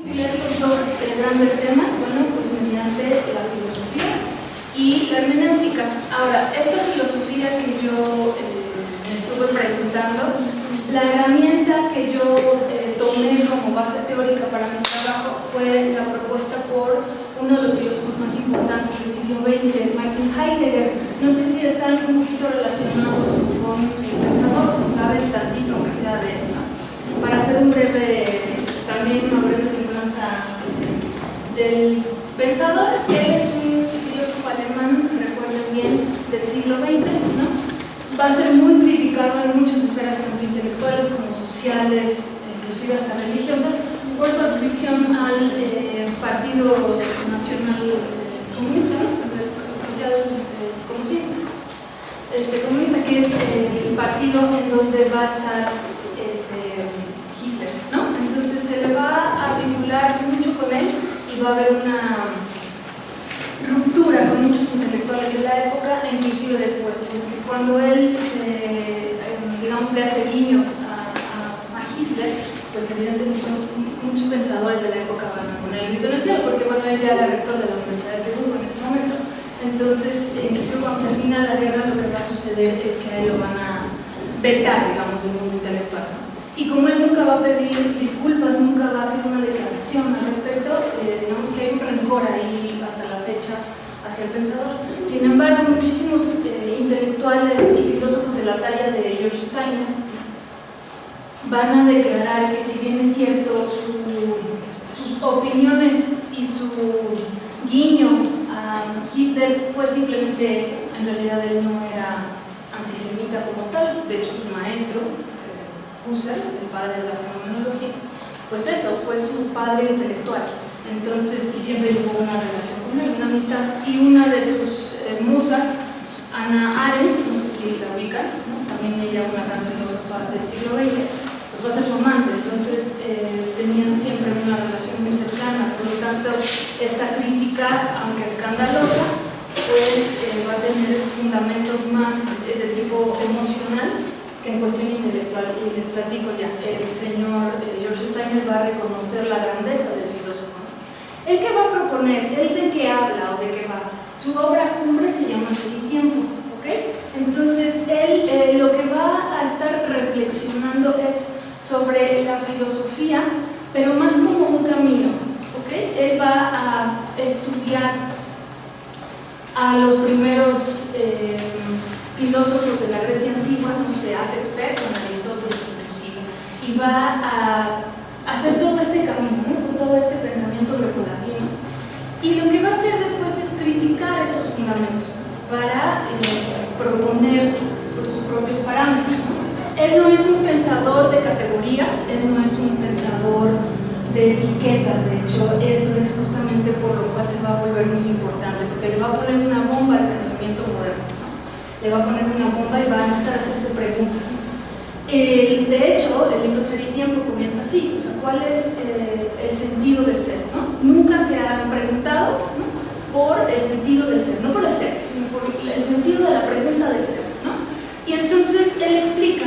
Los dos grandes temas, bueno, pues mediante la filosofía y la hermenéutica. Ahora, esta filosofía que yo me estuve preguntando, la herramienta que yo tomé como base teórica para mi trabajo fue la propuesta por uno de los filósofos más importantes del siglo XX, Martin Heidegger. No sé si están un poquito relacionados con el pensador, no saben tantito, aunque sea de él, ¿no? Para hacer un breve, también una breve semblanza del pensador. Él es un filósofo alemán, recuerden bien, del siglo XX, ¿no? Va a ser muy criticado en muchas esferas, tanto intelectuales como sociales, inclusive hasta religiosas, por su adscripción al Partido Nacional Comunista, ¿no? Social comunista, que es el partido en donde va a estar Hitler, ¿no? Entonces se le va a vincular mucho con él y va a haber una ruptura con muchos intelectuales de la época, e inclusive después, porque cuando él digamos, le hace guiños a Hitler, pues evidentemente muchos pensadores de la época van a poner el grito en el cielo, porque bueno, él ya era rector de la Universidad de Friburgo en ese momento. Entonces, inclusive cuando termina la guerra, lo que va a suceder es que a él lo van a vetar, digamos, del mundo intelectual, ¿no? Y como él nunca va a pedir disculpas, nunca va a hacer una declaración al respecto, digamos que hay un rencor ahí hasta la fecha hacia el pensador. Sin embargo, muchísimos intelectuales y filósofos de la talla de George Steiner van a declarar que, si bien es cierto, sus opiniones y su guiño a Hitler fue simplemente eso, en realidad él no era antisemita como tal. De hecho, su maestro, Husserl, el padre de la fenomenología, pues eso, fue su padre intelectual. Entonces, y siempre tuvo una relación con él, una amistad. Y una de sus musas, Hannah Arendt, no sé si la ubican, ¿no? También ella, una gran filósofa del siglo XX, pues va a ser su amante. Entonces, tenían siempre una relación muy cercana. Por lo tanto, esta crítica, aunque escandalosa, pues va a tener fundamentos más de tipo emocional que en cuestión intelectual. Y les platico ya, el señor George Steiner va a reconocer la grandeza del filósofo. ¿El que va a proponer? ¿El de qué habla o de qué va? Su obra cumbre se llama Ser y Tiempo, ¿ok? Entonces, él lo que va a estar reflexionando es sobre la filosofía, pero más como un camino, ¿ok? Él va a estudiar a los primeros filósofos de la Grecia antigua, no se hace experto en Aristóteles inclusive, y va a hacer todo este camino, ¿no? Todo este pensamiento grecolatino. Y lo que va a hacer después es criticar esos fundamentos para proponer pues, sus propios parámetros, ¿no? Él no es un pensador de categorías, él no es un pensador de etiquetas. De hecho, eso es justamente por lo cual se va a volver muy importante, porque le va a poner una bomba al pensamiento moderno, ¿no? Le va a poner una bomba y va a empezar a hacerse preguntas, ¿no? De hecho, el libro Ser y Tiempo comienza así, o sea, ¿cuál es el sentido del ser? ¿No? Nunca se han preguntado, ¿no? Por el sentido del ser, no por el ser, sino por el sentido de la pregunta del ser, ¿no? Y entonces él explica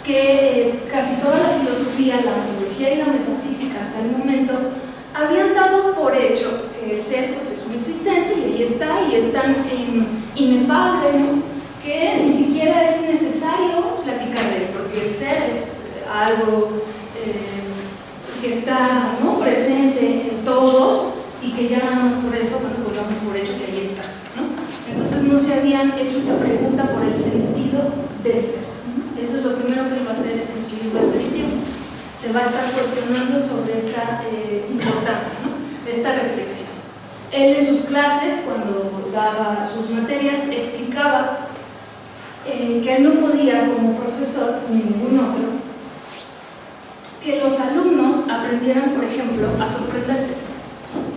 que casi toda la filosofía, la ontología y la metafísica hasta el momento habían dado por hecho que el ser pues, es un existente y ahí está, y es tan inefable, ¿no? Que ni siquiera es necesario platicar de él, porque el ser es algo que está, ¿no? presente en todos, y que ya nada más por eso, bueno, pues damos por hecho que ahí está, ¿no? Entonces no se habían hecho esta pregunta por el sentido del ser. Eso es lo primero que él va a hacer en su libro de Ser y Tiempo. Se va a estar cuestionando sobre esta importancia, ¿no? Esta reflexión. Él en sus clases, cuando daba sus materias, explicaba que él no podía, como profesor, ni ningún otro, que los alumnos aprendieran, por ejemplo, a sorprenderse.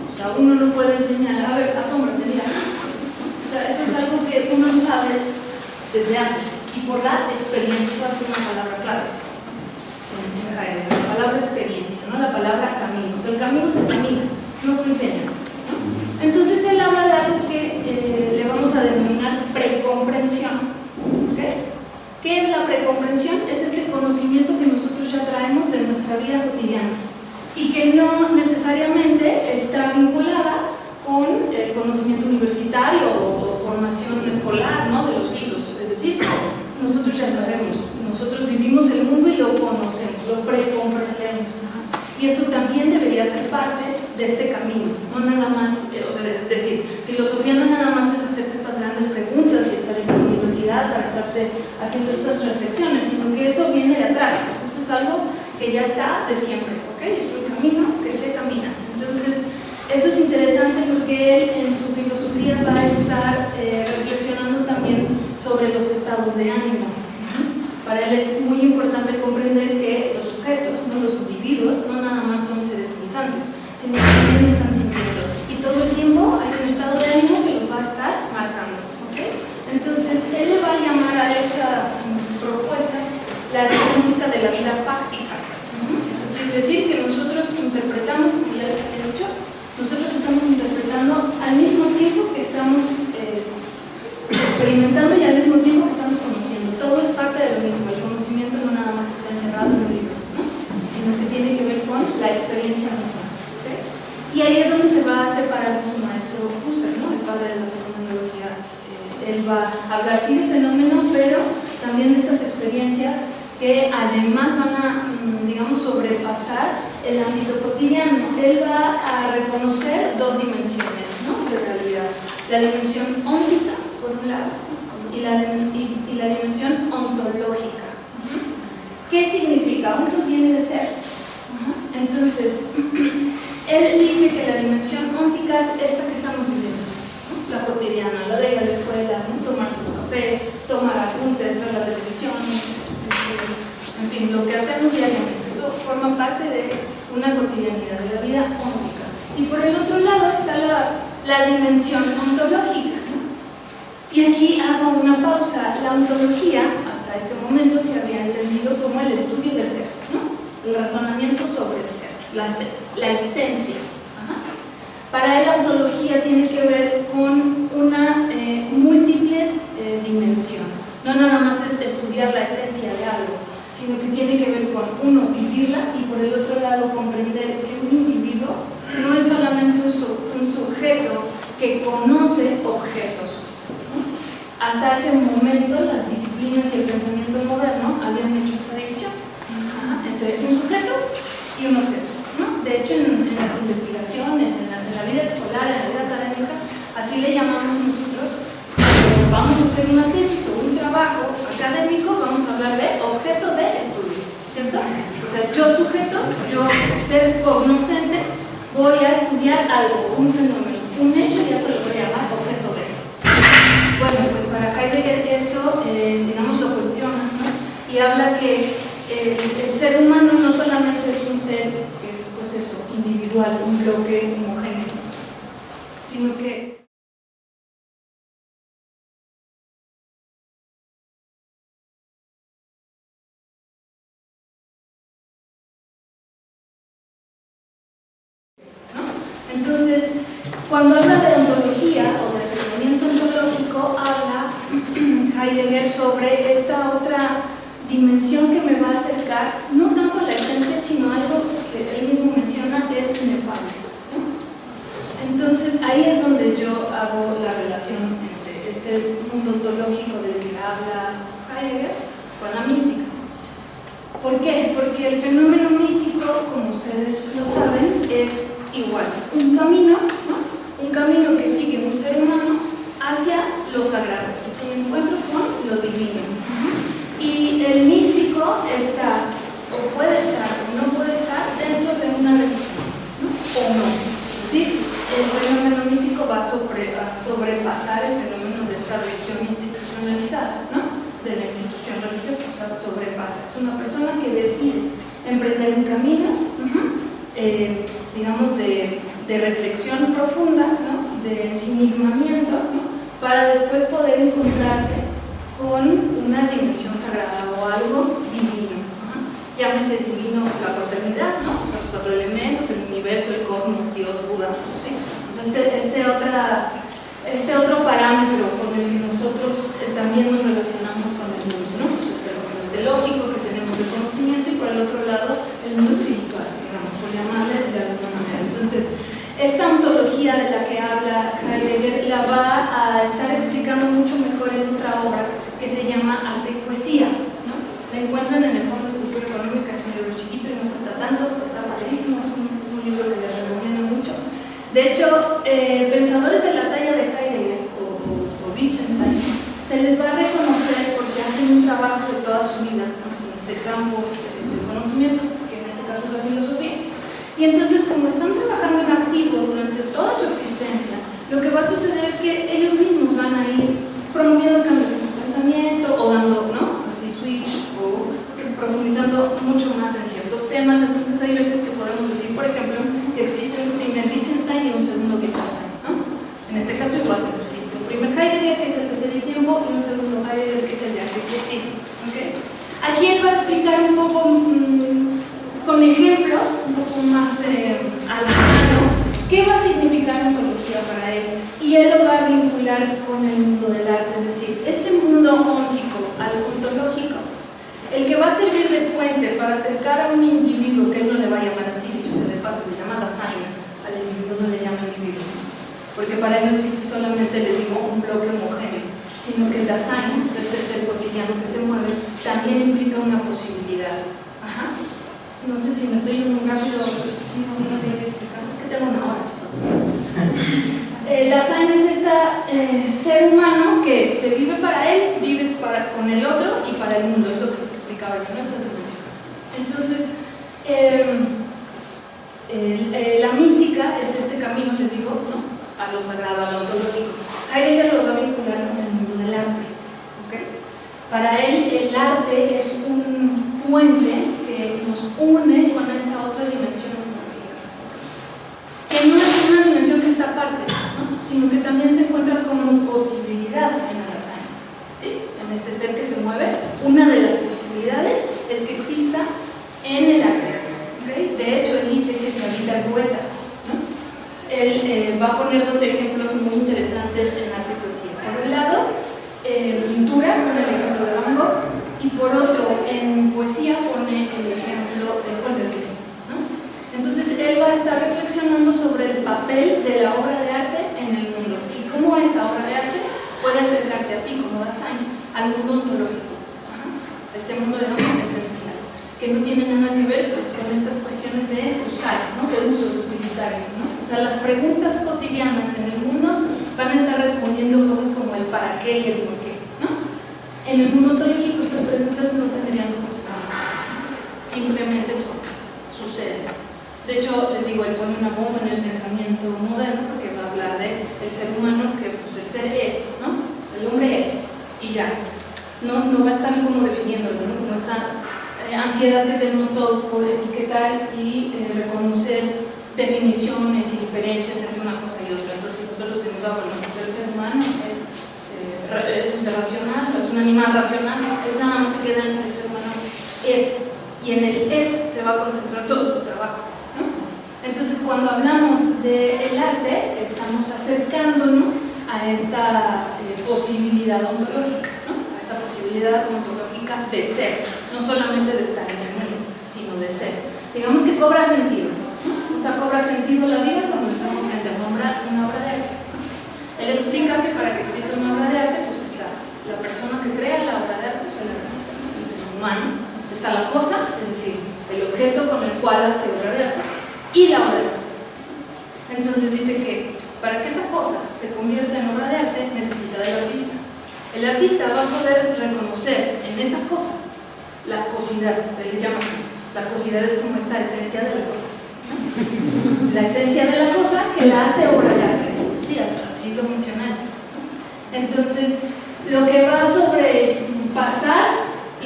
O sea, uno no puede enseñar, a ver, asómbrate, mira. O sea, eso es algo que uno sabe desde antes. Y por la experiencia, esa es una palabra clave en Heidegger, la palabra experiencia, ¿no? La palabra camino. O sea, el camino se camina, no se enseña, ¿no? Entonces él habla de algo que le vamos a denominar precomprensión. ¿Okay? ¿Qué es la precomprensión? Es este conocimiento que nosotros ya traemos de nuestra vida cotidiana y que no necesariamente está vinculada con el conocimiento universitario o formación escolar, ¿no?, de los libros. Es decir, nosotros ya sabemos, nosotros vivimos el mundo y lo conocemos, lo precomprendemos. Y eso también debería ser parte de este camino, no nada más, o sea, es decir, filosofía no nada más es hacerte estas grandes preguntas y estar en la universidad para estarte haciendo estas reflexiones, sino que eso viene de atrás, pues eso es algo que ya está de siempre, ¿ok? Es un camino que se camina. Entonces, eso es interesante porque él en su filosofía va a estar reflexionando también sobre los estados de ánimo. Para él es muy importante comprender que los sujetos, no los individuos, no nada más son seres pensantes, sino que también están sintiendo. Y todo el tiempo hay un estado de ánimo que los va a estar marcando. ¿Okay? Entonces, él le va a llamar a esa propuesta la dialéctica de la vida fáctica. Esto quiere decir que nosotros interpretamos, como ya les había dicho, nosotros estamos interpretando al mismo tiempo que estamos experimentando y al mismo tiempo que estamos conociendo. Todo es parte de lo mismo. El conocimiento no nada más está encerrado en un libro, ¿no?, sino que tiene que ver con la experiencia misma. ¿Okay? Y ahí es donde se va a separar de su maestro Husserl, ¿no?, el padre de la fenomenología. Él va a hablar sí de fenómeno, pero también de estas experiencias que además van a, digamos, sobrepasar el ámbito cotidiano. Él va a reconocer dos dimensiones, ¿no?, de realidad. La dimensión óntica, por un lado, y la dimensión ontológica. ¿Qué significa? Ontos viene de ser. Entonces, él dice que la dimensión óntica es esta que estamos viviendo, ¿no?, la cotidiana, la de ir a la escuela, ¿no?, tomar tu café, tomar apuntes, ver la televisión, en fin, lo que hacemos diariamente. Eso forma parte de una cotidianidad, de la vida óntica. Y por el otro lado está la dimensión ontológica, ¿no? Y aquí hago una pausa. La ontología, hasta este momento, se había entendido como el estudio del ser, ¿no?, el razonamiento sobre el ser, la esencia. Para él, la ontología tiene que ver con una múltiple dimensión. No nada más es estudiar la esencia de algo, sino que tiene que ver con, uno, vivirla, y por el otro lado, comprender que un individuo no es solamente un sujeto que conoce objetos. Hasta ese momento, las disciplinas y el pensamiento moderno habían hecho esta división entre un sujeto y un objeto, ¿no? De hecho, en las investigaciones, en la vida escolar, en la vida académica, así le llamamos nosotros. Vamos a hacer una tesis o un trabajo académico, vamos a hablar de objeto de estudio, ¿cierto? O sea, yo sujeto, yo ser cognoscente, voy a estudiar algo, un fenómeno, un hecho, ya se lo voy a llamar objeto de. Bueno, pues para Heidegger eso, digamos, lo cuestiona, ¿no? Y habla que el ser humano no solamente es un ser que es, pues eso, individual, un bloque homogéneo, sino que entonces, cuando habla de ontología o de acercamiento ontológico, habla Heidegger sobre esta otra dimensión que me va a acercar, no tanto a la esencia, sino algo que él mismo menciona, es inefable, ¿no? Entonces, ahí es donde yo hago la relación entre este mundo ontológico del que habla Heidegger con la mística. ¿Por qué? Porque el fenómeno místico, como ustedes lo saben, es igual, un camino, ¿no?, un camino que sigue un ser humano hacia lo sagrado, es un encuentro con lo divino. Y el místico está, o puede estar, o no puede estar dentro de una religión, ¿no?, o no. Es decir, el fenómeno místico va a sobrepasar el fenómeno de esta religión institucionalizada, ¿no?, de la institución religiosa, o sea, sobrepasa. Es una persona que decide emprender un camino, digamos, de reflexión profunda, ¿no?, de ensimismamiento, ¿no?, para después poder encontrarse con una dimensión sagrada o algo divino. Llámese divino la paternidad, ¿no?, o sea, los cuatro elementos, el universo, el cosmos, Dios, Buda, ¿sí? O sea, este otro parámetro con el que nosotros también nos relacionamos con el mundo, ¿no? Este lógico que tenemos de conocimiento, y por el otro lado el mundo espiritual, digamos, por llamarle Entonces, esta ontología de la que habla Heidegger la va a estar explicando mucho mejor en otra obra que se llama Arte y Poesía, ¿no? La encuentran en el Fondo de Cultura Económica, es un libro chiquito y no cuesta tanto, pero está padrísimo, es un libro que les recomiendo mucho. De hecho, pensadores de la talla de Heidegger o Wittgenstein se les va a reconocer porque hacen un trabajo de toda su vida, ¿no?, en este campo del conocimiento, que en este caso es la filosofía. Y entonces, como están trabajando en activo durante toda su existencia, lo que va a suceder es que ellos mismos van a ir promoviendo cambios en su pensamiento o dando, ¿no?, así switch o profundizando mucho más en ciertos temas. Entonces hay veces que podemos decir, por ejemplo, que existe un primer Wittgenstein y un segundo Wittgenstein, ¿no? En este caso igual existe un primer Heidegger, que es el que se dio tiempo, y un segundo Heidegger, que es el de Arte y Poesía, ¿okay? Aquí él va a explicar un poco con ejemplos, un poco más al mano, qué va a significar ontología para él, y él lo va a vincular con el mundo del arte, es decir, este mundo óntico al ontológico, el que va a servir de puente para acercar a un individuo, que él no le va a llamar así, dicho sea de paso, le llama Dasein, al individuo no le llama individuo, porque para él no existe solamente, les digo, un bloque homogéneo, sino que el Dasein, o sea, este ser cotidiano que se mueve, también implica una posibilidad. Ajá. No sé si me estoy yendo muy rápido, sí, no estoy explicando, es que tengo una hora, chicos. Dasein es este ser humano que se vive para él, vive con el otro y para el mundo, es lo que les explicaba yo, ¿no?, estas dimensiones. Entonces, la mística es este camino, les digo, ¿no?, a lo sagrado, a lo ontológico. Heidegger lo va a vincular con el mundo del arte, ¿okay? Para él, el arte es un puente que nos une con esta otra dimensión ontológica, que no es una dimensión que está aparte, ¿no?, sino que también se encuentra como posibilidad en el Dasein, ¿sí?, en este ser que se mueve. Una de las posibilidades es que exista en el arte, ¿okay? De hecho, él dice que se habita el poeta, ¿no? Él va a poner dos ejemplos muy interesantes en Arte y Poesía. Por un lado, pintura, pone el ejemplo de Van Gogh, y por otro, en poesía pone el ejemplo de Juan de Arco, ¿no? Entonces, él va a estar reflexionando sobre el papel de la obra de arte en el mundo y cómo esa obra de arte puede acercarte a ti, como Dasein, al mundo ontológico, este mundo de nombre esencial, que no tiene nada que ver con estas cuestiones de usar, ¿no?, de uso, de utilitario, ¿no? O sea, las preguntas cotidianas en el mundo van a estar respondiendo cosas como el para qué y el por qué, ¿no? En el mundo ontológico estas preguntas no tendrían como simplemente suceden. De hecho, les digo, él pone una bomba en el pensamiento moderno porque va a hablar de el ser humano, que pues el ser es, ¿no? El hombre es, y ya. No va a estar como definiéndolo, ¿no?, como esta ansiedad que tenemos todos por etiquetar y reconocer definiciones y diferencias entre una cosa y otra. Entonces nosotros decimos, bueno, pues el ser humano es un ser racional, es un animal racional, él nada más se queda en el ser humano es, y en el es se va a concentrar todo su trabajo, ¿no? Entonces, cuando hablamos del arte, estamos acercándonos a esta posibilidad ontológica, ¿no?, a esta posibilidad ontológica de ser, no solamente de estar en el mundo, sino de ser. Digamos que cobra sentido, ¿no? O sea, cobra sentido la vida cuando estamos frente a una obra de arte, ¿no? Él explica que para que exista una obra de arte, pues está la persona que crea la obra de arte, pues el artista, ¿no?, el humano, está la cosa, es decir, el objeto con el cual hace obra de arte, y la obra de arte. Entonces dice que para que esa cosa se convierta en obra de arte, necesita del artista. El artista va a poder reconocer en esa cosa la cosidad, él llama así. La cosidad es como esta esencia de la cosa, ¿no? La esencia de la cosa que la hace obra de arte. Sí, así lo mencioné. Entonces, lo que va a sobrepasar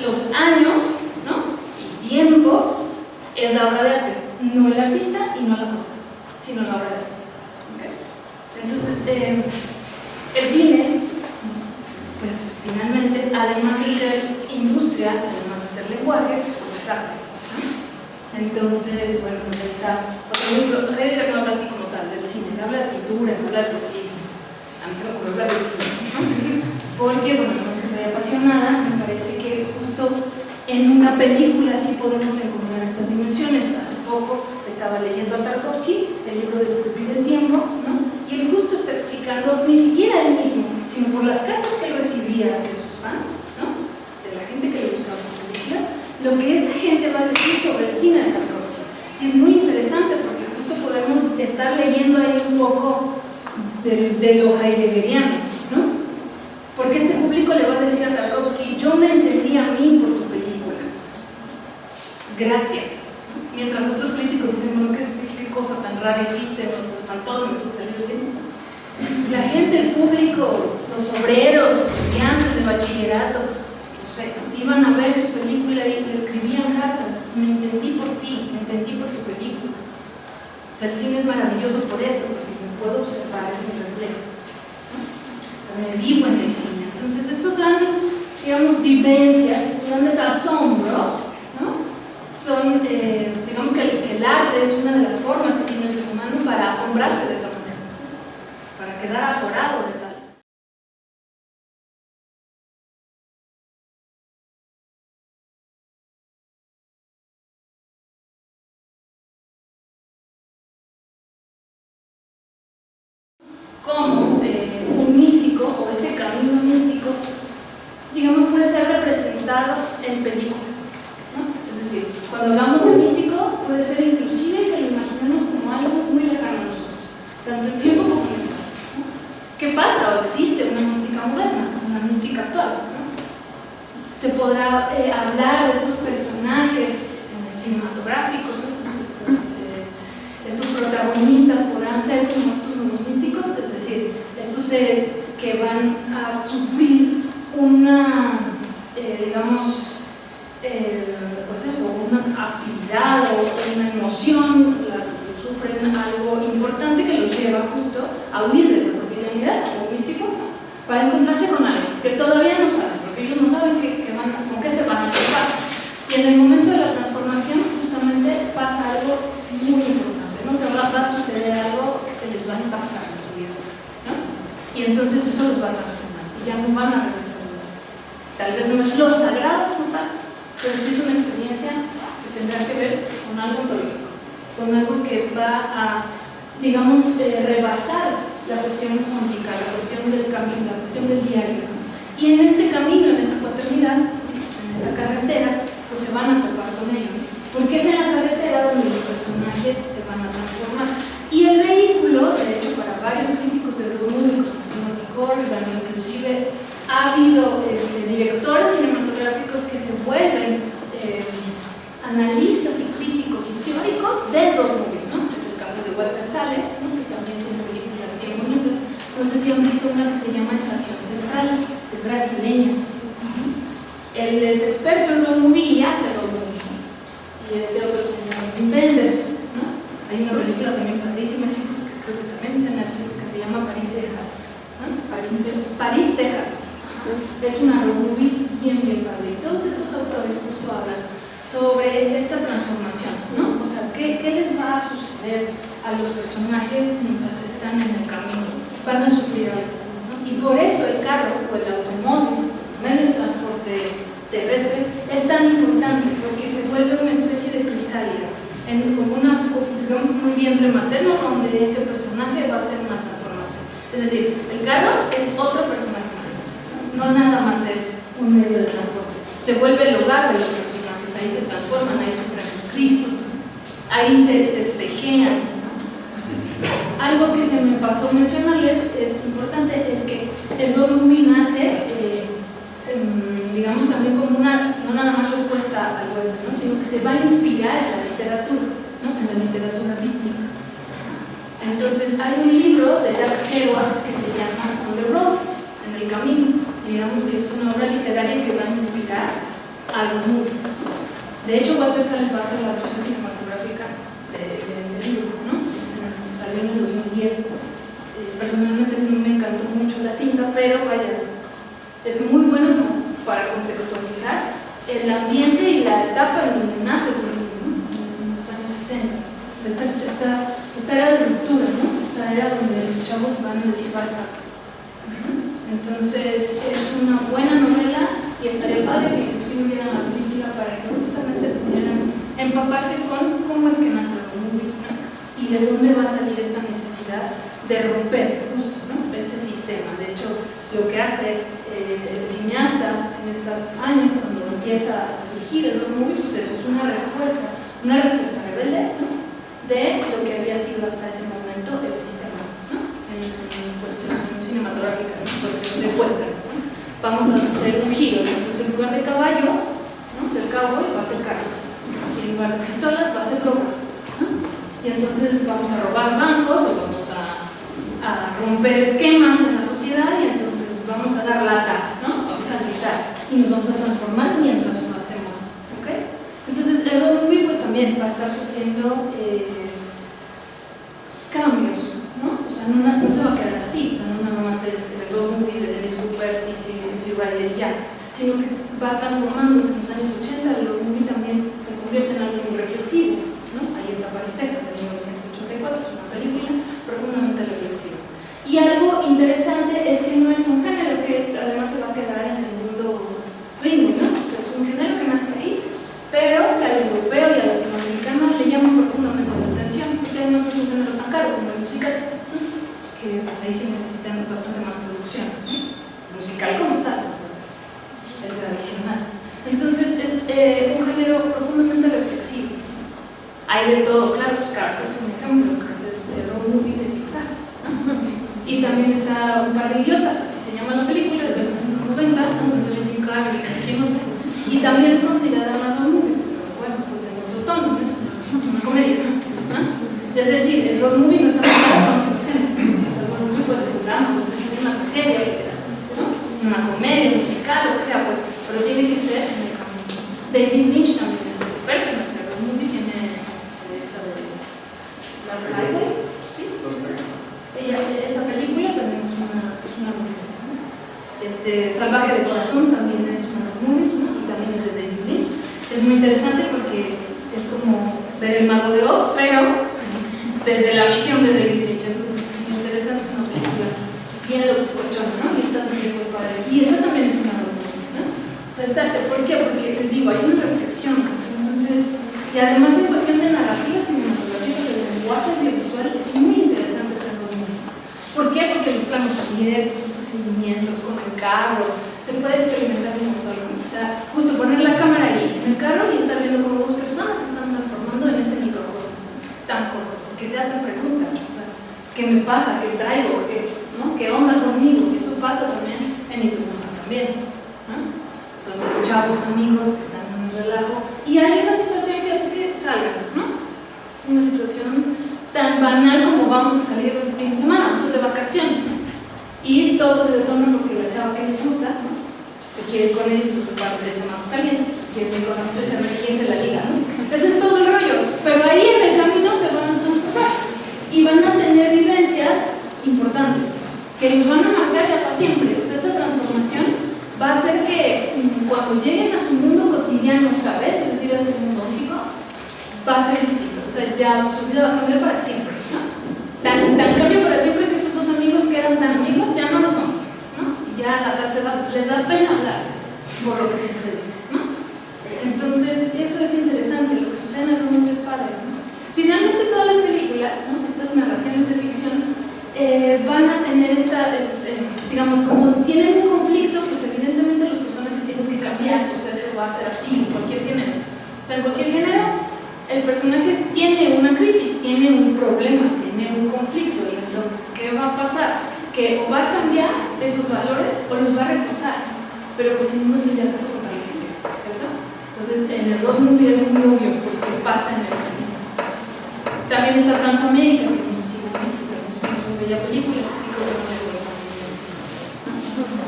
los años, ¿no?, el tiempo, es la obra de arte. No el artista y no la cosa, sino la obra de arte. ¿Okay? Entonces, el cine, pues finalmente, además de ser industria, además de ser lenguaje, pues es arte, ¿no? Entonces, bueno, pues ahí está otro libro. Heidegger no habla así como tal del cine, habla de pintura, habla de poesía. A mí se me ocurrió hablar del cine, ¿no? Porque, bueno, no es que soy apasionada, me parece que justo en una película sí podemos encontrar estas dimensiones. Hace poco estaba leyendo a Tarkovsky, el libro de Esculpir el Tiempo, ¿no? Y él justo está explicando, ni siquiera él mismo, sino por las cartas que él recibía de sus fans, ¿no? De la gente que le gustaba sus películas, lo que esa gente va a decir sobre el cine de Tarkovsky. Y es muy interesante porque justo podemos estar leyendo ahí un poco de lo heideggeriano, ¿no? Porque este público le va a decir a Tarkovsky: yo me entendí a mí por tu película, gracias. Mientras otros críticos dicen: bueno, qué cosa tan rara hiciste, ¿no? Espantosa, me tuvo que salir del cine. La gente, el público, los obreros, estudiantes de bachillerato, no sé, iban a ver su película y le escribían cartas: me entendí por ti, me entendí por tu película. O sea, el cine es maravilloso por eso, porque me puedo observar ese reflejo, ¿no? O sea, me vivo en el cine. Entonces, estos grandes, digamos, vivencias, estos grandes asombros, ¿no? Son, digamos que el arte es una de las formas que tiene el ser humano para asombrarse de esa manera, para quedar azorado de tal. Como un místico, o este camino místico, digamos, puede ser representado en películas, ¿no? Es decir, cuando hablamos de místico, puede ser inclusive que lo imaginemos como algo muy lejano a nosotros, tanto en tiempo como en espacio, ¿no? ¿Qué pasa? ¿O existe una mística moderna, una mística actual, ¿no? Se podrá hablar de estos personajes cinematográficos, ¿no? Estos protagonistas podrán ser como estos nuevos místicos, es decir, estos seres que van a sufrir una, digamos, pues eso, una actividad o una emoción, sufren algo importante que los lleva justo a huir de esa cotidianidad como místico, ¿no? Para encontrarse con algo que todavía no saben, porque ellos no saben con qué se van a topar. Y en el momento de la transformación justamente pasa algo muy importante, ¿no? O sea, va a suceder algo que les va a impactar en su vida, ¿no? Y entonces eso los va a transformar y ya no van a regresar. Tal vez no es lo sagrado total, pero sí es una experiencia que tendrá que ver con algo ontológico, con algo que va a, digamos, rebasar la cuestión ontica, la cuestión del camino, la cuestión del diario, ¿no? Y en este camino, en esta paternidad, en esta carretera, pues se van a topar con ello, porque es en la carretera donde los personajes se van a transformar. Y el vehículo, de hecho, para varios críticos del público, como Timothy Corrigan, inclusive ha habido directores cinematográficos que se vuelven analistas y críticos y teóricos del road movie, ¿no? Es el caso de Walter Salles, ¿no? Que también tiene películas bien bonitas. No sé si han visto una que se llama Estación Central, es brasileña. Él es experto en road movie y hace road movie. Y este otro señor, Wim Wenders, ¿no? Hay una película también padrísima, chicos, que creo que también está en Netflix, que se llama París, Texas, ¿no? París, Texas. Es una road movie bien padre. Y todos estos autores justo hablan sobre esta transformación, ¿no? O sea, ¿qué les va a suceder a los personajes mientras están en el camino? Van a sufrir algo, ¿no? Y por eso el carro o el automóvil, el medio de transporte terrestre, es tan importante, porque se vuelve una especie de crisálida, como una, digamos, como un vientre materno donde ese personaje va a hacer una transformación. Es decir, el carro es otro personaje más, no nada más es un medio de transporte. Se vuelve el hogar de los personajes, ahí se transforman, ahí sufren sus crisis, ahí se espejean. Algo que se me pasó mencionarles, es importante, es que el road movie nace, digamos, también como una, no nada más respuesta al western, ¿no? Sino que se va a inspirar en la literatura, ¿no? En la literatura bíblica. Entonces, hay un libro de Jack Kerouac que se llama On the Road, en el camino. Digamos que es una obra literaria que va a inspirar a los movie. De hecho, Walter Salles va a hacer la versión cinematográfica de ese libro, ¿no? Salió en el 2010. Personalmente me encantó mucho la cinta, pero vaya, es muy bueno para contextualizar el ambiente y la etapa en donde nace Hollywood, ¿no? En los años 60. Esta era de ruptura, ¿no? Esta era donde los chavos van a decir basta. Entonces es una buena novela y estaría padre que inclusive vieran la película para que justamente pudieran empaparse con cómo es que nace el road movie, ¿no? Y de dónde va a salir esta necesidad de romper justo, ¿no? Este sistema. De hecho, lo que hace el cineasta en estos años, cuando empieza a surgir el road movie, pues eso es una respuesta rebelde, ¿no? De lo que había sido hasta ese momento el sistema, ¿no? En cuestión cinematográfica, en cuestión de western, ¿no? Vamos a hacer un giro, entonces en lugar de caballo, ¿no? Del cowboy va a ser carro, y en lugar de pistolas va a ser droga, ¿no? Y entonces vamos a robar bancos o vamos a romper esquemas en la sociedad y entonces vamos a dar lata, ¿no? Vamos a gritar y nos vamos a transformar mientras lo hacemos, ¿ok? Entonces el road movie pues también va a estar sufriendo cambios, ¿no? O sea, no se va a quedar así, o sea, no nada más es el road movie de Dennis Cooper y Easy Rider ya, sino que va transformándose en los años 80, el road movie también se convierte en algo muy reflexivo, ¿no? Ahí está Paris, Texas, de 1984, es una película profundamente reflexiva. Y algo interesante es que no es un género que además se va a quedar en el mundo gringo, ¿no? O sea, es un género que nace ahí, pero que al europeo y al latinoamericano le llama profundamente la atención, porque no es un género tan caro como el musical, ¿no? Que pues ahí sí necesitan bastante más producción, ¿no? Musical como tal, o sea, el tradicional. Entonces es un género profundamente reflexivo. Hay de todo, claro, pues Cars es un ejemplo, Cars es el road movie de Pixar, ¿no? Y también está Un par de idiotas, así se llama la película, desde los años 90, donde se le Jim Carrey y así que y también es considerada una road movie, pero bueno, pues en otro tono, es una comedia, ¿no? Es decir, el road movie no está basado en otros géneros, el road movie puede ser un drama, puede ser una tragedia, ¿no? Una comedia, un musical, o sea, pues, pero tiene que ser en el camino. David Lynch también es experto en hacer road movie, tiene esta de Last Highway, ¿sí? Esa película también es una movie, ¿no? Salvaje de Corazón también es una movie, ¿no? Y también es de David Lynch. Es muy interesante porque es como ver El Mago de Oz, pero desde la visión de David Lynch. Entonces es muy interesante, es una película bien locochona, ¿no? Y está también muy padre. Y esa también es una movie, ¿no? O sea, ¿por qué? Porque les digo, hay una reflexión. Entonces, y además en cuestión de narrativa cinematográfica, del lenguaje audiovisual, es muy interesante hacer lo mismo. ¿Por qué? Porque los planos abiertos, estos seguimientos con el carro, se puede experimentar un montón, ¿no? O sea, justo poner la cámara ahí en el carro y estar viendo cómo dos personas se están transformando en ese micrófono tan corto, que se hacen preguntas, o sea, ¿qué me pasa? ¿Qué traigo? ¿Qué onda conmigo? Eso pasa también en Itupuna también, ¿no? Son los chavos amigos que están en un relajo y hay una situación que hace que salgan, ¿no? Una situación tan banal como vamos a salir el fin de semana, o sea, de vacaciones, ¿no? Y todo se detona porque la chava que les gusta, ¿no? Se quiere ir con ellos, entonces parte de llamados calientes, se quiere ir con la muchacha, a ver quién se la liga, ¿no? Ese es todo el rollo, pero ahí en el camino se van a transformar y van a tener vivencias importantes que los van a marcar ya para siempre. O sea, esa transformación va a hacer que cuando lleguen a su mundo cotidiano otra vez, es decir, a este mundo mágico, va a ser distinto. O sea, ya su vida va a cambiar para siempre, ¿no? Tan cambio para siempre que esos dos amigos que eran tan amigos ya no lo son, ¿no? Y ya hasta les da pena hablar por lo que sucede, ¿no? Entonces, eso es interesante, lo que sucede en el mundo es padre, ¿no? Finalmente, todas las películas, ¿no? Estas narraciones de ficción van a tener digamos, como tienen un conflicto, pues evidentemente los personajes tienen que cambiar, o sea, eso va a ser así en cualquier género. O sea, en cualquier género, el personaje tiene una crisis, tiene un problema, tiene un conflicto, y entonces, ¿qué va a pasar? Que o va a cambiar esos valores o los va a reforzar, pero pues si no tendría caso contar la historia, ¿cierto? Entonces, en el road movie es muy obvio porque pasa en el camino. También está Transamérica, que no sé si lo han visto, pero es una muy bella película, es así como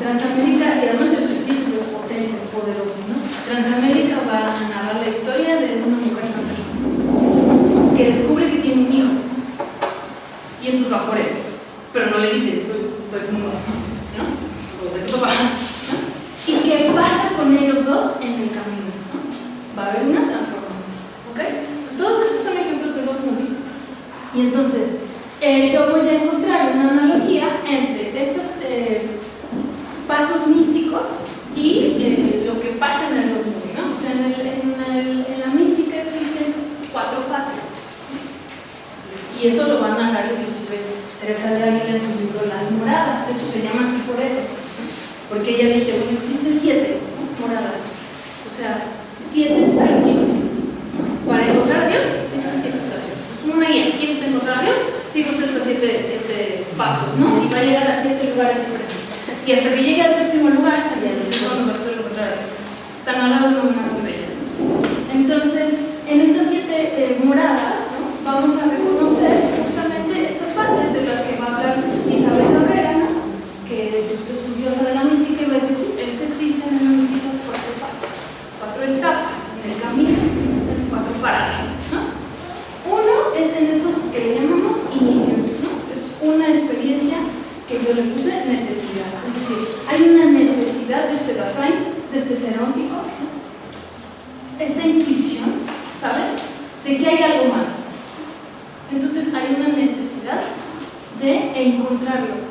Transamérica, y además el título es potente, es poderoso, ¿no? Transamérica va a narrar la historia de una mujer transexual que descubre que tiene un hijo y entonces va por él, pero no le dice, soy tu mamá, ¿no? O soy tu papá, ¿no? ¿Y qué pasa con ellos dos en el camino? ¿No? Va a haber una transformación, ¿ok? Entonces, todos estos son ejemplos de road movie. Y entonces, yo voy a encontrar una analogía entre estos pasos místicos y lo que pasa en el road movie, ¿no? O sea, en la mística existen Y eso lo va a narrar inclusive Teresa de Ávila en su libro Las Moradas. De hecho se llama así por eso, porque ella dice, bueno, existen 7 moradas, o sea, 7 estaciones. Para encontrar a Dios existen 7 estaciones. Es como una guía. ¿Quiere usted encontrar a Dios? Sigue usted estos 7 pasos, ¿no? Y va a llegar a 7 lugares diferentes. Y hasta que llegue al 7.º lugar, entonces es donde va a estar encontrar a Dios. Está narrado de una manera muy bella. Entonces, en estas 7 moradas, ¿no? Vamos a reconocer justamente estas fases de las que va a hablar Isabel Cabrera, ¿no? Que es estudiosa de la mística, y va a decir, sí, es que existen en la mística 4 fases, 4 etapas. En el camino existen 4 paradas, ¿no? Uno es en estos que le llamamos inicios, ¿no? Es una experiencia que yo le puse necesidad. Es decir, hay una necesidad de este Dasein, de este seróntico, ¿no? Esta intuición, ¿saben? De que hay algo más. Entonces hay una necesidad de encontrarlo.